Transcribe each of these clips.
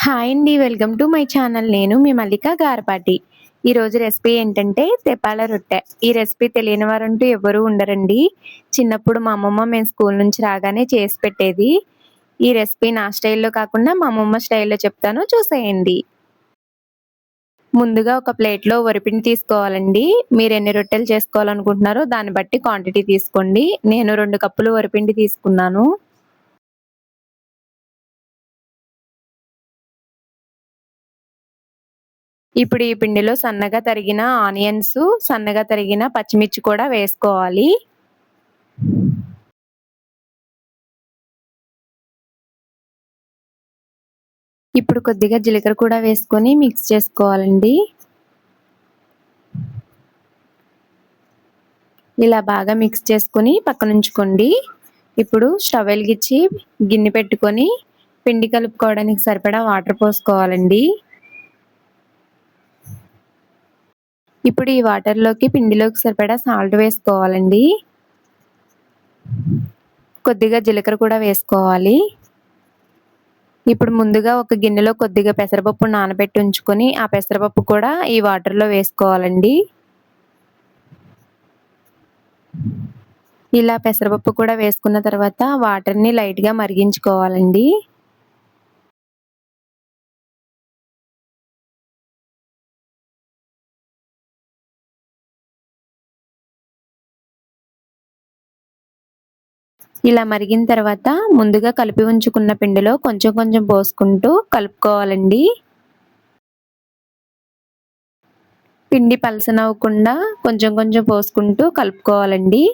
Hi అండి. Welcome to my channel. నేను మీ మల్లిక గారపాటి. ఈరోజు రెసిపీ ఏంటంటే తెపాల రొట్టె. ఈ రెసిపీ తెలియని వారంటూ ఎవరు ఉండరండి. చిన్నప్పుడు మా అమ్మమ్మ మేము స్కూల్ నుంచి రాగానే చేసి పెట్టేది. ఈ రెసిపీ నా స్టైల్‌లో కాకుండా మా అమ్మమ్మ స్టైల్‌లో చెప్తాను చూసేయండి. ముందుగా ఒక ప్లేట్‌లో వరిపిండి తీసుకోవాలండి. మీరు ఎన్ని రొట్టెలు చేసుకోవాలనుకుంటున్నారో దాన్ని బట్టి క్వాంటిటీ తీసుకోండి. నేను 2 కప్పులు వరిపిండి తీసుకున్నాను. ఇప్పుడు ఈ పిండిలో సన్నగా తరిగిన ఆనియన్స్, సన్నగా తరిగిన పచ్చిమిర్చి కూడా వేసుకోవాలి. ఇప్పుడు కొద్దిగా జీలకర్ర కూడా వేసుకొని మిక్స్ చేసుకోవాలండి. ఇలా బాగా మిక్స్ చేసుకొని పక్కనుంచుకోండి. ఇప్పుడు స్టవ్ వెలిగించి గిన్నె పెట్టుకొని పిండి కలుపుకోవడానికి సరిపడా వాటర్ పోసుకోవాలండి. ఇప్పుడు ఈ వాటర్‌లోకి పిండిలోకి సరిపడా సాల్ట్ వేసుకోవాలండి. కొద్దిగా జీలకర్ర కూడా వేసుకోవాలి. ఇప్పుడు ముందుగా ఒక గిన్నెలో కొద్దిగా పెసరపప్పు నానబెట్టి ఉంచుకొని, ఆ పెసరపప్పు కూడా ఈ వాటర్‌లో వేసుకోవాలండి. ఇలా పెసరపప్పు కూడా వేసుకున్న తర్వాత వాటర్‌ని లైట్‌గా మరిగించుకోవాలండి. ఇలా మరిగిన తర్వాత ముందుగా కలిపి ఉంచుకున్న పిండిలో కొంచెం కొంచెం పోసుకుంటూ కలుపుకోవాలండి. పిండి పలసనవ్వకుండా కొంచెం కొంచెం పోసుకుంటూ కలుపుకోవాలండి.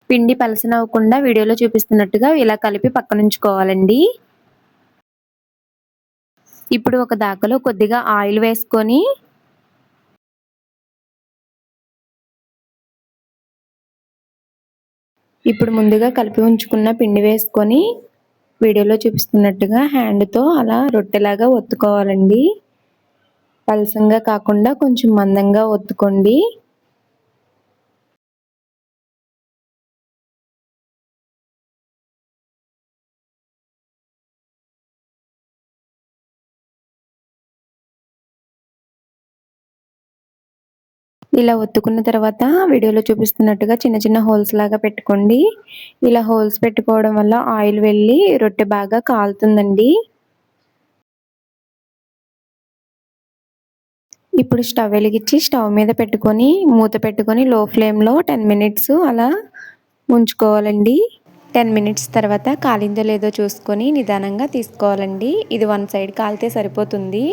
పిండి పలసనవ్వకుండా వీడియోలో చూపిస్తున్నట్టుగా ఇలా కలిపి పక్కనుంచుకోవాలండి. ఇప్పుడు ఒక దాకలో కొద్దిగా ఆయిల్ వేసుకొని ఇప్పుడు ముందుగా కలిపి ఉంచుకున్న పిండి వేసుకొని వీడియోలో చూపిస్తున్నట్టుగా హ్యాండ్‌తో అలా రొట్టెలాగా ఒత్తుకోవాలండి. పలసంగా కాకుండా కొంచెం మందంగా ఒత్తుకోండి. ఇలా ఒత్తుకున్న తర్వాత వీడియోలో చూపిస్తున్నట్టుగా చిన్న చిన్న హోల్స్ లాగా పెట్టుకోండి. ఇలా హోల్స్ పెట్టుకోవడం వల్ల ఆయిల్ వెళ్ళి రొట్టె బాగా కాలుతుందండి. ఇప్పుడు స్టవ్ వెలిగించి స్టవ్ మీద పెట్టుకొని మూత పెట్టుకొని లో ఫ్లేమ్‌లో 10 మినిట్స్ అలా ఉంచుకోవాలండి. 10 మినిట్స్ తర్వాత కాలిందో లేదో చూసుకొని నిదానంగా తీసుకోవాలండి. ఇది వన్ సైడ్ కాలితే సరిపోతుంది.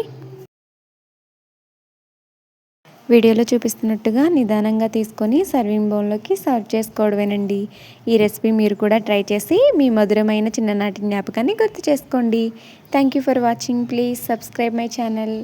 వీడియోలో చూపిస్తున్నట్టుగా నిదానంగా తీసుకొని సర్వింగ్ బౌల్లోకి సర్వ్ చేసుకోవడమేనండి. ఈ రెసిపీ మీరు కూడా ట్రై చేసి మీ మధురమైన చిన్ననాటి జ్ఞాపకాన్ని గుర్తు చేసుకోండి. Thank you for watching. Please subscribe my channel.